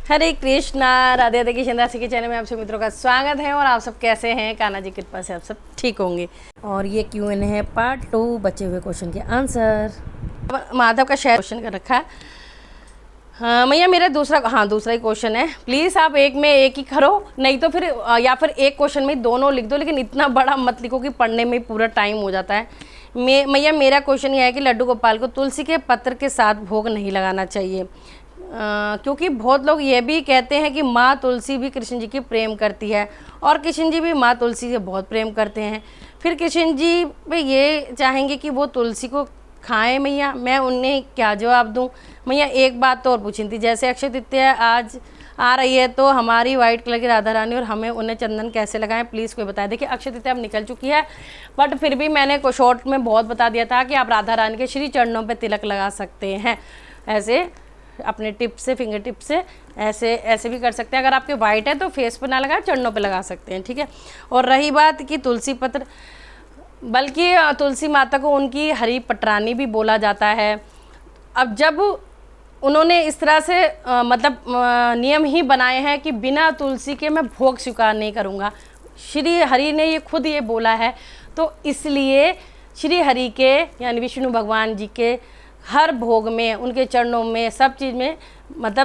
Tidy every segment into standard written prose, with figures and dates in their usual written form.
हरे कृष्णा, राधे राधे। कृष्ण दास के चैनल में आप सभी मित्रों का स्वागत है। और आप सब कैसे हैं? कान्हा जी की कृपा से आप सब ठीक होंगे। और ये Q&A है पार्ट 2, बचे हुए क्वेश्चन के आंसर। माधव का शेयर क्वेश्चन कर रखा है। हाँ मैया, मेरा दूसरा ही क्वेश्चन है। प्लीज़ आप एक में एक ही करो, नहीं तो फिर या फिर एक क्वेश्चन में दोनों लिख दो, लेकिन इतना बड़ा मत लिखो कि पढ़ने में पूरा टाइम हो जाता है। मैया मेरा क्वेश्चन ये है कि लड्डू गोपाल को तुलसी के पत्र के साथ भोग नहीं लगाना चाहिए, क्योंकि बहुत लोग ये भी कहते हैं कि माँ तुलसी भी कृष्ण जी की प्रेम करती है और कृष्ण जी भी माँ तुलसी से बहुत प्रेम करते हैं। फिर कृष्ण जी भी ये चाहेंगे कि वो तुलसी को खाएं। मैया मैं उन्हें क्या जवाब दूं? मैया एक बात तो और पूछी थी, जैसे अक्षय तृतीया आज आ रही है तो हमारी वाइट कलर की राधा रानी और हमें उन्हें चंदन कैसे लगाएं, प्लीज़ कोई बताए। देखिए अक्षय तृतीया अब निकल चुकी है, बट फिर भी मैंने शॉर्ट में बहुत बता दिया था कि आप राधा रानी के श्री चरणों पे तिलक लगा सकते हैं, ऐसे अपने टिप से, फिंगर टिप से ऐसे भी कर सकते हैं। अगर आपके वाइट है तो फेस पर ना लगाए, चरणों पे लगा सकते हैं, ठीक है। और रही बात कि तुलसी पत्र, बल्कि तुलसी माता को उनकी हरी पटरानी भी बोला जाता है। अब जब उन्होंने इस तरह से नियम ही बनाए हैं कि बिना तुलसी के मैं भोग स्वीकार नहीं करूँगा, श्री हरि ने ये खुद ये बोला है, तो इसलिए श्री हरि के यानी विष्णु भगवान जी के हर भोग में, उनके चरणों में, सब चीज़ में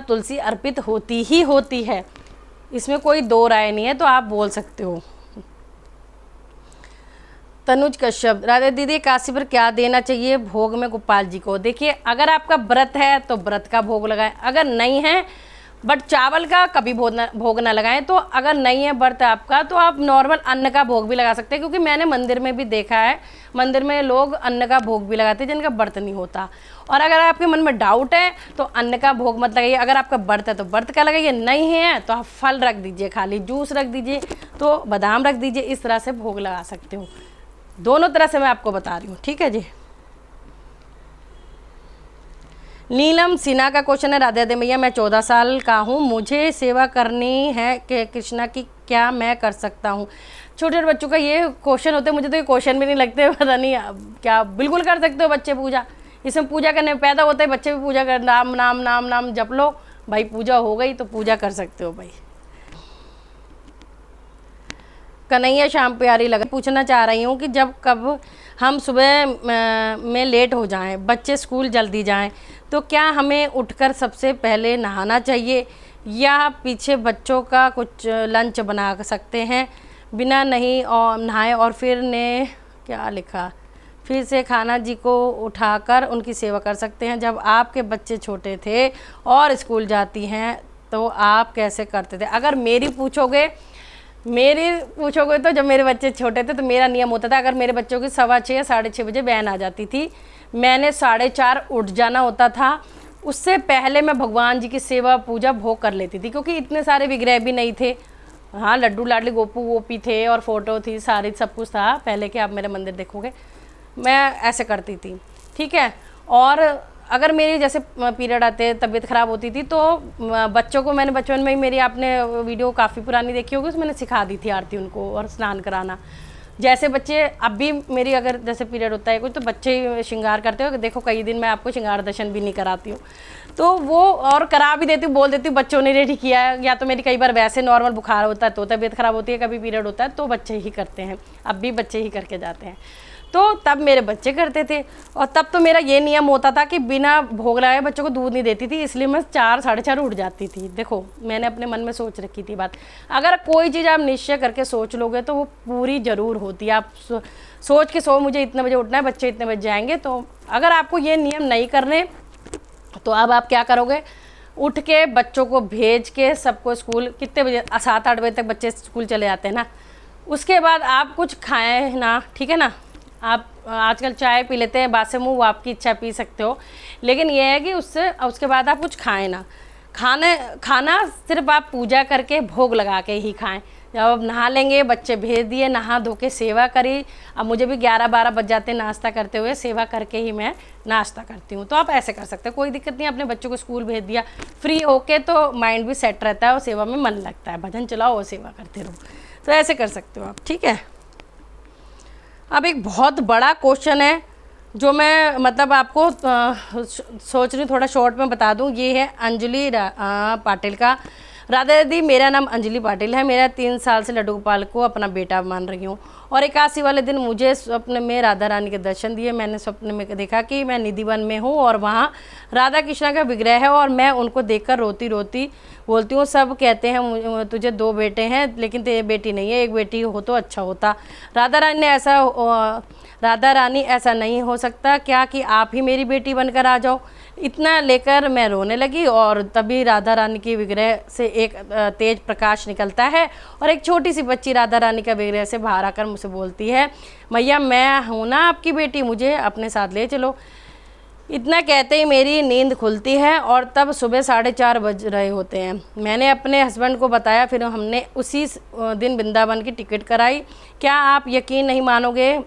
तुलसी अर्पित होती ही होती है, इसमें कोई दो राय नहीं है, तो आप बोल सकते हो। तनुज कश्यप, राधे दीदी काशी पर क्या देना चाहिए भोग में गोपाल जी को? देखिए अगर आपका व्रत है तो व्रत का भोग लगाएं, अगर नहीं है बट चावल का कभी भोग ना लगाएं। तो अगर नहीं है व्रत आपका तो आप नॉर्मल अन्न का भोग भी लगा सकते हैं, क्योंकि मैंने मंदिर में भी देखा है, मंदिर में लोग अन्न का भोग भी लगाते हैं जिनका व्रत नहीं होता। और अगर आपके मन में डाउट है तो अन्न का भोग मत लगाइए, अगर आपका व्रत है तो व्रत का लगाइए, नहीं है तो आप फल रख दीजिए, खाली जूस रख दीजिए, तो बादाम रख दीजिए, इस तरह से भोग लगा सकते हो। दोनों तरह से मैं आपको बता रही हूँ, ठीक है जी। नीलम सिन्हा का क्वेश्चन है, राधे राधे मैया मैं 14 साल का हूँ, मुझे सेवा करनी है कि कृष्णा की, क्या मैं कर सकता हूँ? छोटे बच्चों का ये क्वेश्चन होते हैं, मुझे तो ये क्वेश्चन भी नहीं लगते, पता नहीं क्या। बिल्कुल कर सकते हो बच्चे पूजा, इसमें पूजा करने पैदा होता है, बच्चे भी पूजा कर, नाम नाम नाम नाम जप लो भाई, पूजा हो गई तो पूजा कर सकते हो भाई। कन्हैया श्याम प्यारी लगा, पूछना चाह रही हूँ कि जब कब हम सुबह में लेट हो जाएं, बच्चे स्कूल जल्दी जाएं, तो क्या हमें उठकर सबसे पहले नहाना चाहिए या पीछे बच्चों का कुछ लंच बना सकते हैं बिना नहीं और नहाए? और फिर ने क्या लिखा, फिर से खाना जी को उठाकर उनकी सेवा कर सकते हैं। जब आपके बच्चे छोटे थे और स्कूल जाती हैं तो आप कैसे करते थे? अगर मेरी पूछोगे तो जब मेरे बच्चे छोटे थे तो मेरा नियम होता था, अगर मेरे बच्चों की 6:15 या 6:30 बजे वैन आ जाती थी, मैंने 4:30 उठ जाना होता था। उससे पहले मैं भगवान जी की सेवा पूजा भोग कर लेती थी, क्योंकि इतने सारे विग्रह भी नहीं थे। हाँ लड्डू लाडली गोपू वोपी थे और फोटो थी, सारी सब कुछ था पहले के, आप मेरे मंदिर देखोगे मैं ऐसे करती थी, ठीक है। और अगर मेरी जैसे पीरियड आते, तबीयत ख़राब होती थी, तो बच्चों को मैंने बचपन में ही, मेरी आपने वीडियो काफ़ी पुरानी देखी होगी, उसमें मैंने सिखा दी थी आरती उनको और स्नान कराना। जैसे बच्चे अब भी मेरी अगर जैसे पीरियड होता है कुछ तो बच्चे श्रृंगार करते हो, देखो कई दिन मैं आपको श्रृंगार दर्शन भी नहीं कराती हूँ, तो वो और करा भी देती हूँ, बोल देती हूँ बच्चों ने रेडी किया है। या तो मेरी कई बार वैसे नॉर्मल बुखार होता है तो तबीयत ख़राब होती है, कभी पीरियड होता है तो बच्चे ही करते हैं, अब भी बच्चे ही करके जाते हैं, तो तब मेरे बच्चे करते थे। और तब तो मेरा ये नियम होता था कि बिना भोग लगाए बच्चों को दूध नहीं देती थी, इसलिए मैं 4 साढ़े 4 उठ जाती थी। देखो मैंने अपने मन में सोच रखी थी बात, अगर कोई चीज़ आप निश्चय करके सोच लोगे तो वो पूरी ज़रूर होती है। आप सोच के मुझे इतने बजे उठना है, बच्चे इतने बजे जाएंगे, तो अगर आपको ये नियम नहीं करने तो अब आप क्या करोगे, उठ के बच्चों को भेज के सबको स्कूल कितने बजे, 7-8 बजे तक बच्चे स्कूल चले जाते हैं ना, उसके बाद आप कुछ खाएं ना, ठीक है ना। आप आजकल चाय पी लेते हैं बासे मुँह, वो आपकी इच्छा पी सकते हो, लेकिन ये है कि उसके बाद आप कुछ खाएं ना। खाना सिर्फ आप पूजा करके भोग लगा के ही खाएं। जब आप नहा लेंगे, बच्चे भेज दिए, नहा धो के सेवा करी, अब मुझे भी 11-12 बज जाते हैं नाश्ता करते हुए, सेवा करके ही मैं नाश्ता करती हूँ, तो आप ऐसे कर सकते हो, कोई दिक्कत नहीं। अपने बच्चों को स्कूल भेज दिया, फ्री होके तो माइंड भी सेट रहता है और सेवा में मन लगता है, भजन चलाओ और सेवा करते रहो, तो ऐसे कर सकते हो आप, ठीक है। अब एक बहुत बड़ा क्वेश्चन है जो मैं मतलब आपको सोच रही हूँ थोड़ा शॉर्ट में बता दूँ। ये है अंजलि पाटिल का। राधा दीदी, मेरा नाम अंजलि पाटिल है। मेरा 3 साल से लड्डू गोपाल को अपना बेटा मान रही हूँ और 81 वाले दिन मुझे स्वप्न में राधा रानी के दर्शन दिए। मैंने स्वप्न में देखा कि मैं निधि वन में हूँ और वहाँ राधा कृष्णा का विग्रह है और मैं उनको देखकर रोती रोती बोलती हूँ, सब कहते हैं तुझे 2 बेटे हैं लेकिन तेरी बेटी नहीं है, एक बेटी हो तो अच्छा होता। राधा रानी ऐसा नहीं हो सकता क्या कि आप ही मेरी बेटी बनकर आ जाओ। इतना लेकर मैं रोने लगी और तभी राधा रानी के विग्रह से एक तेज प्रकाश निकलता है और एक छोटी सी बच्ची राधा रानी का विग्रह से बाहर आकर मुझसे बोलती है, मैया मैं हूँ ना आपकी बेटी, मुझे अपने साथ ले चलो। इतना कहते ही मेरी नींद खुलती है और तब सुबह 4:30 बज रहे होते हैं। मैंने अपने हस्बैंड को बताया, फिर हमने उसी दिन वृंदावन की टिकट कराई। क्या आप यकीन नहीं मानोगे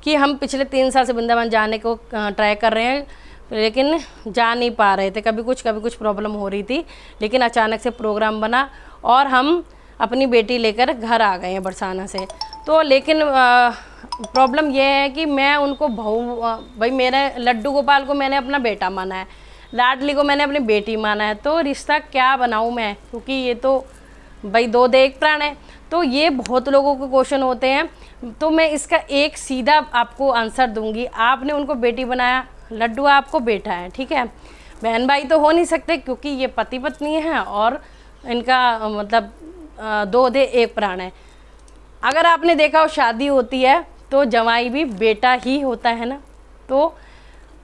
कि हम पिछले 3 साल से वृंदावन जाने को ट्राई कर रहे हैं लेकिन जा नहीं पा रहे थे। कभी कुछ प्रॉब्लम हो रही थी, लेकिन अचानक से प्रोग्राम बना और हम अपनी बेटी लेकर घर आ गए हैं बरसाना से। तो लेकिन प्रॉब्लम यह है कि मैं उनको भाई मेरे लड्डू गोपाल को मैंने अपना बेटा माना है, लाडली को मैंने अपनी बेटी माना है, तो रिश्ता क्या बनाऊँ मैं, क्योंकि ये तो भाई 2 दे 1 प्राण है। तो ये बहुत लोगों के क्वेश्चन होते हैं, तो मैं इसका एक सीधा आपको आंसर दूंगी। आपने उनको बेटी बनाया, लड्डू आपको बेटा है, ठीक है। बहन भाई तो हो नहीं सकते क्योंकि ये पति पत्नी है और इनका मतलब 2 दे 1 प्राण है। अगर आपने देखा हो शादी होती है तो जवाई भी बेटा ही होता है ना, तो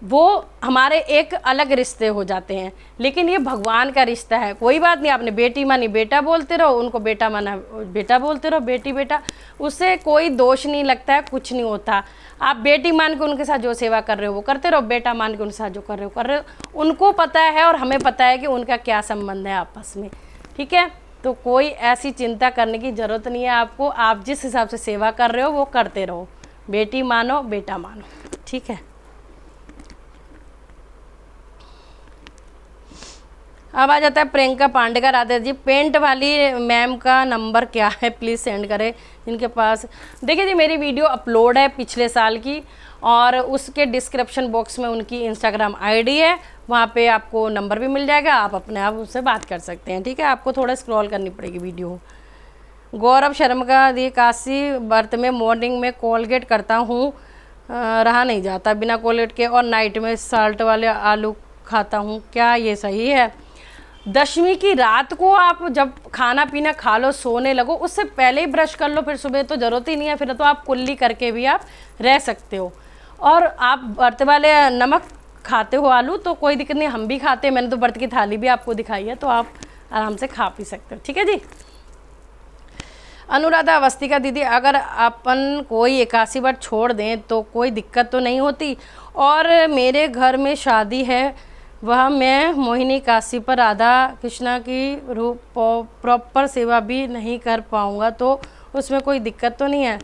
वो हमारे एक अलग रिश्ते हो जाते हैं। लेकिन ये भगवान का रिश्ता है। कोई बात नहीं, आपने बेटी मानी बेटा बोलते रहो, उनको बेटा माना बेटा बोलते रहो, बेटी बेटा, उससे कोई दोष नहीं लगता है, कुछ नहीं होता। आप बेटी मान के उनके साथ जो सेवा कर रहे हो वो करते रहो, बेटा मान के उनके साथ जो कर रहे हो। उनको पता है और हमें पता है कि उनका क्या संबंध है आपस में, ठीक है। तो कोई ऐसी चिंता करने की ज़रूरत नहीं है आपको। आप जिस हिसाब से सेवा कर रहे हो वो करते रहो, बेटी मानो बेटा मानो, ठीक है। अब आ जाता है प्रियंका पांडे का। राधा जी, पेंट वाली मैम का नंबर क्या है, प्लीज़ सेंड करें जिनके पास। देखिए जी, मेरी वीडियो अपलोड है पिछले साल की और उसके डिस्क्रिप्शन बॉक्स में उनकी इंस्टाग्राम आईडी है, वहाँ पे आपको नंबर भी मिल जाएगा, आप अपने आप उससे बात कर सकते हैं, ठीक है। आपको थोड़ा स्क्रॉल करनी पड़ेगी वीडियो। गौरव शर्मा का दिए, काशी बर्थ में मॉर्निंग में कोलगेट करता हूँ, रहा नहीं जाता बिना कोलगेट के, और नाइट में साल्ट वाले आलू खाता हूँ, क्या ये सही है? दशमी की रात को आप जब खाना पीना खा लो, सोने लगो, उससे पहले ही ब्रश कर लो, फिर सुबह तो ज़रूरत ही नहीं है, फिर तो आप कुल्ली करके भी आप रह सकते हो। और आप व्रत वाले नमक खाते हो आलू तो कोई दिक्कत नहीं, हम भी खाते हैं, मैंने तो व्रत की थाली भी आपको दिखाई है, तो आप आराम से खा पी सकते हो, ठीक है जी। अनुराधा अवस्थी का, दीदी अगर अपन कोई 81 बार छोड़ दें तो कोई दिक्कत तो नहीं होती, और मेरे घर में शादी है, वह मैं मोहिनी काशी पर राधा कृष्णा की रूप प्रॉपर सेवा भी नहीं कर पाऊँगा, तो उसमें कोई दिक्कत तो नहीं है?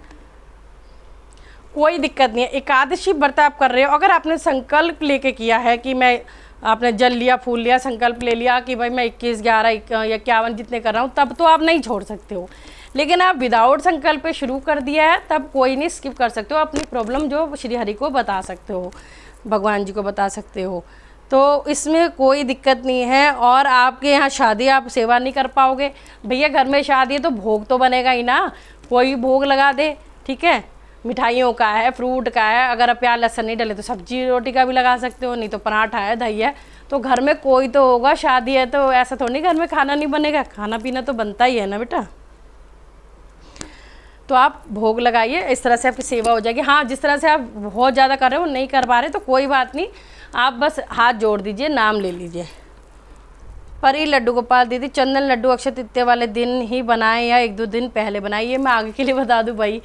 कोई दिक्कत नहीं है। एकादशी व्रत आप कर रहे हो, अगर आपने संकल्प लेके किया है कि मैं, आपने जल लिया, फूल लिया, संकल्प ले लिया कि भाई मैं 21, 11 या 51 जितने कर रहा हूँ, तब तो आप नहीं छोड़ सकते हो। लेकिन आप विदाउट संकल्प पे शुरू कर दिया है, तब कोई नहीं, स्किप कर सकते हो। अपनी प्रॉब्लम जो श्री हरि को बता सकते हो, भगवान जी को बता सकते हो, तो इसमें कोई दिक्कत नहीं है। और आपके यहाँ शादी, आप सेवा नहीं कर पाओगे, भैया घर में शादी है तो भोग तो बनेगा ही ना, कोई भोग लगा दे, ठीक है। मिठाइयों का है, फ्रूट का है, अगर आप प्याज लहसुन नहीं डले तो सब्जी रोटी का भी लगा सकते हो, नहीं तो पराठा है, दही है, तो घर में कोई तो होगा। शादी है तो ऐसा थोड़ी नहीं घर में खाना नहीं बनेगा, खाना पीना तो बनता ही है ना बेटा। तो आप भोग लगाइए, इस तरह से आपकी सेवा हो जाएगी। हाँ, जिस तरह से आप बहुत ज़्यादा कर रहे हो, नहीं कर पा रहे तो कोई बात नहीं, आप बस हाथ जोड़ दीजिए, नाम ले लीजिए। परी लड्डू गोपाल, दीदी चंदन लड्डू अक्षय तृतीया वाले दिन ही बनाएं या 1-2 दिन पहले बनाइए? मैं आगे के लिए बता दूं भाई,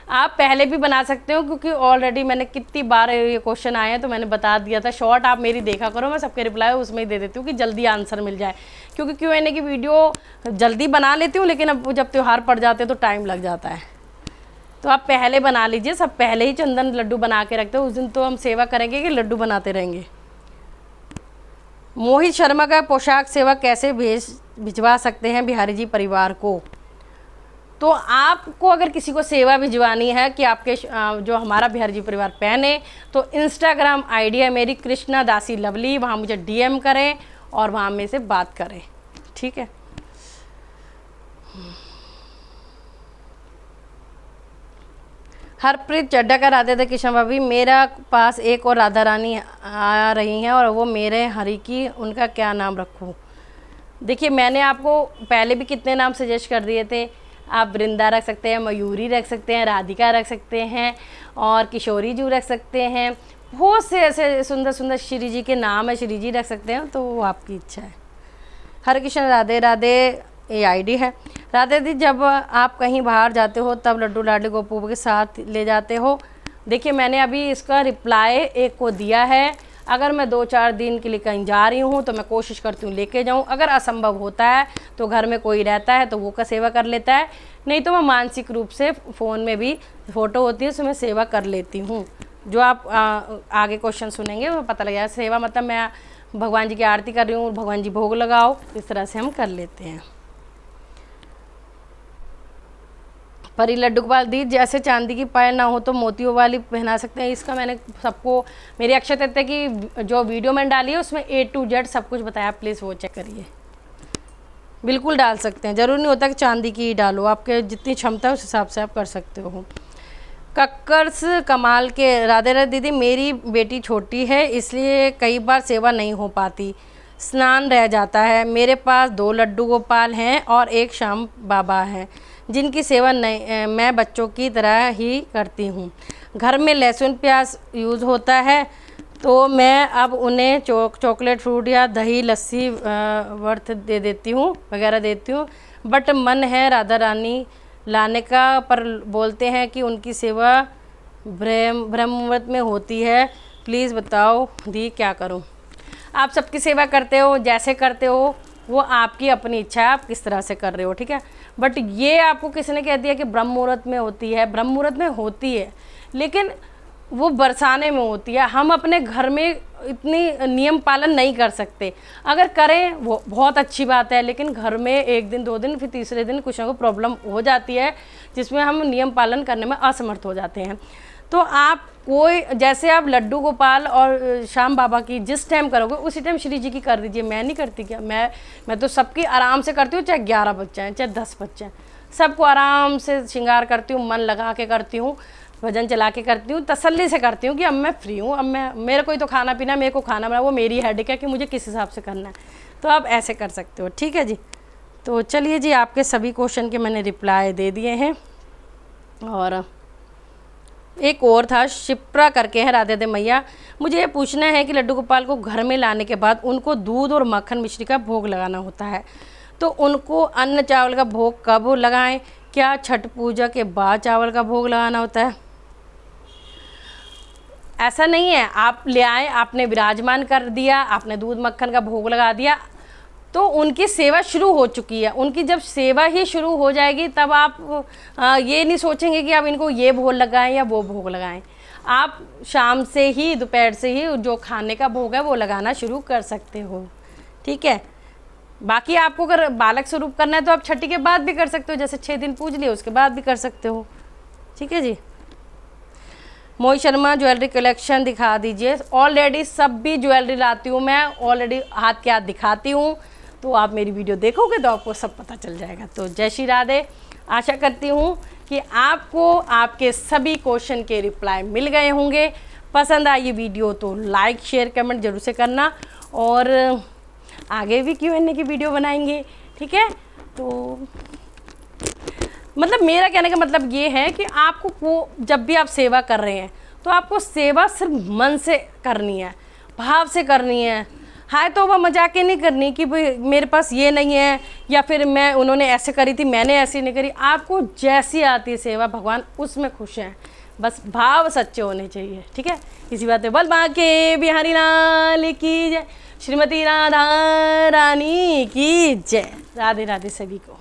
आप पहले भी बना सकते हो, क्योंकि ऑलरेडी मैंने कितनी बार ये क्वेश्चन आए हैं तो मैंने बता दिया था। शॉर्ट आप मेरी देखा करो, मैं सबके रिप्लाई उसमें ही दे देती हूँ कि जल्दी आंसर मिल जाए, क्योंकि Q&A की वीडियो जल्दी बना लेती हूँ, लेकिन अब जब त्यौहार पड़ जाते हैं तो टाइम लग जाता है। तो आप पहले बना लीजिए, सब पहले ही चंदन लड्डू बना के रखते हो, उस दिन तो हम सेवा करेंगे कि लड्डू बनाते रहेंगे। मोहित शर्मा का, पोशाक सेवा कैसे भिजवा सकते हैं बिहारी जी परिवार को? तो आपको अगर किसी को सेवा भिजवानी है कि आपके जो हमारा बिहार जी परिवार पहने, तो इंस्टाग्राम आईडी है मेरी कृष्णा दासी लवली, वहाँ मुझे डीएम करें और वहाँ में से बात करें, ठीक है। हरप्रीत चड्डा का राधे थे कृष्णा भाभी, मेरा पास एक और राधा रानी आ रही हैं और वो मेरे हरि की, उनका क्या नाम रखूं? देखिए मैंने आपको पहले भी कितने नाम सजेस्ट कर दिए थे। आप वृंदा रख सकते हैं, मयूरी रख सकते हैं, राधिका रख सकते हैं और किशोरी जी रख सकते हैं। बहुत से ऐसे सुंदर सुंदर श्री जी के नाम है, श्री जी रख सकते हैं, तो वो आपकी इच्छा है। हरे कृष्ण राधे राधे ये आईडी है। राधे दी, जब आप कहीं बाहर जाते हो तब लड्डू लाडली गोपू के साथ ले जाते हो? देखिए मैंने अभी इसका रिप्लाई एक को दिया है। अगर मैं 2-4 दिन के लिए कहीं जा रही हूँ तो मैं कोशिश करती हूँ लेके जाऊँ। अगर असंभव होता है तो घर में कोई रहता है तो वो का सेवा कर लेता है, नहीं तो मैं मानसिक रूप से फ़ोन में भी फ़ोटो होती है उसमें सेवा कर लेती हूँ। जो आप आगे क्वेश्चन सुनेंगे वो पता लगेगा। सेवा मतलब मैं भगवान जी की आरती कर रही हूँ, भगवान जी भोग लगाओ, इस तरह से हम कर लेते हैं। परी लड्डू गोपाल दी, जैसे चांदी की पायल ना हो तो मोतियों वाली पहना सकते हैं? इसका मैंने सबको, मेरी अक्षय तृतीया की जो वीडियो मैंने डाली है उसमें A to Z सब कुछ बताया, प्लीज़ वो चेक करिए। बिल्कुल डाल सकते हैं, ज़रूरी नहीं होता कि चांदी की ही डालो, आपके जितनी क्षमता है उस हिसाब से आप कर सकते हो। कक्कर्स कमाल के, राधे राधे दीदी, मेरी बेटी छोटी है इसलिए कई बार सेवा नहीं हो पाती, स्नान रह जाता है। मेरे पास 2 लड्डू गोपाल हैं और एक श्याम बाबा हैं जिनकी सेवा नहीं मैं बच्चों की तरह ही करती हूँ। घर में लहसुन प्याज यूज़ होता है तो मैं अब उन्हें चॉकलेट फ्रूट या दही लस्सी वर्थ दे देती हूँ वगैरह देती हूँ, बट मन है राधा रानी लाने का, पर बोलते हैं कि उनकी सेवा ब्रह्म मुहूर्त में होती है। प्लीज़ बताओ दी क्या करूँ? आप सबकी सेवा करते हो, जैसे करते हो वो आपकी अपनी इच्छा है, आप किस तरह से कर रहे हो, ठीक है। बट ये आपको किसी ने कह दिया कि ब्रह्म मुहूर्त में होती है, ब्रह्म मुहूर्त में होती है लेकिन वो बरसाने में होती है। हम अपने घर में इतनी नियम पालन नहीं कर सकते, अगर करें वो बहुत अच्छी बात है, लेकिन घर में 1 दिन 2 दिन फिर तीसरे दिन कुछ ना कुछ प्रॉब्लम हो जाती है जिसमें हम नियम पालन करने में असमर्थ हो जाते हैं। तो आप कोई, जैसे आप लड्डू गोपाल और श्याम बाबा की जिस टाइम करोगे उसी टाइम श्री जी की कर दीजिए। मैं नहीं करती क्या, मैं तो सबकी आराम से करती हूँ, चाहे 11 बज जाएँ चाहे 10 बज जाएँ, सबको आराम से श्रृंगार करती हूँ, मन लगा के करती हूँ, भजन चला के करती हूँ, तसल्ली से करती हूँ कि अब मैं फ्री हूँ, अब मेरे कोई तो खाना पीना, मेरे को खाना बना, वो मेरी हेडेक है कि मुझे किस हिसाब से करना है। तो आप ऐसे कर सकते हो, ठीक है जी। तो चलिए जी, आपके सभी क्वेश्चन के मैंने रिप्लाई दे दिए हैं। और एक और था, शिप्रा करके है, राधे दे मैया, मुझे ये पूछना है कि लड्डू गोपाल को घर में लाने के बाद उनको दूध और मक्खन मिश्री का भोग लगाना होता है, तो उनको अन्न चावल का भोग कब लगाएं? क्या छठ पूजा के बाद चावल का भोग लगाना होता है? ऐसा नहीं है, आप ले आए, आपने विराजमान कर दिया, आपने दूध मक्खन का भोग लगा दिया तो उनकी सेवा शुरू हो चुकी है। उनकी जब सेवा ही शुरू हो जाएगी तब आप ये नहीं सोचेंगे कि आप इनको ये भोग लगाएं या वो भोग लगाएं। आप शाम से ही, दोपहर से ही जो खाने का भोग है वो लगाना शुरू कर सकते हो, ठीक है। बाकी आपको अगर बालक स्वरूप करना है तो आप छठी के बाद भी कर सकते हो, जैसे 6 दिन पूज लिए उसके बाद भी कर सकते हो, ठीक है जी। मोहित शर्मा, ज्वेलरी कलेक्शन दिखा दीजिए। ऑलरेडी सब भी ज्वेलरी लाती हूँ मैं, ऑलरेडी हाथ के हाथ दिखाती हूँ, तो आप मेरी वीडियो देखोगे तो आपको सब पता चल जाएगा। तो जय श्री राधे। आशा करती हूँ कि आपको आपके सभी क्वेश्चन के रिप्लाई मिल गए होंगे। पसंद आई ये वीडियो तो लाइक शेयर कमेंट जरूर से करना, और आगे भी Q&A की वीडियो बनाएंगे, ठीक है। तो मतलब मेरा कहने का मतलब ये है कि आपको वो जब भी आप सेवा कर रहे हैं तो आपको सेवा सिर्फ मन से करनी है, भाव से करनी है। हाय तो वह मजाक के नहीं करनी कि भाई मेरे पास ये नहीं है या फिर मैं, उन्होंने ऐसे करी थी मैंने ऐसी नहीं करी। आपको जैसी आती है सेवा भगवान उसमें खुश हैं, बस भाव सच्चे होने चाहिए, ठीक है। इसी बात पे बल बांके बिहारी लाल की जय, श्रीमती राधा रानी की जय। राधे राधे सभी को।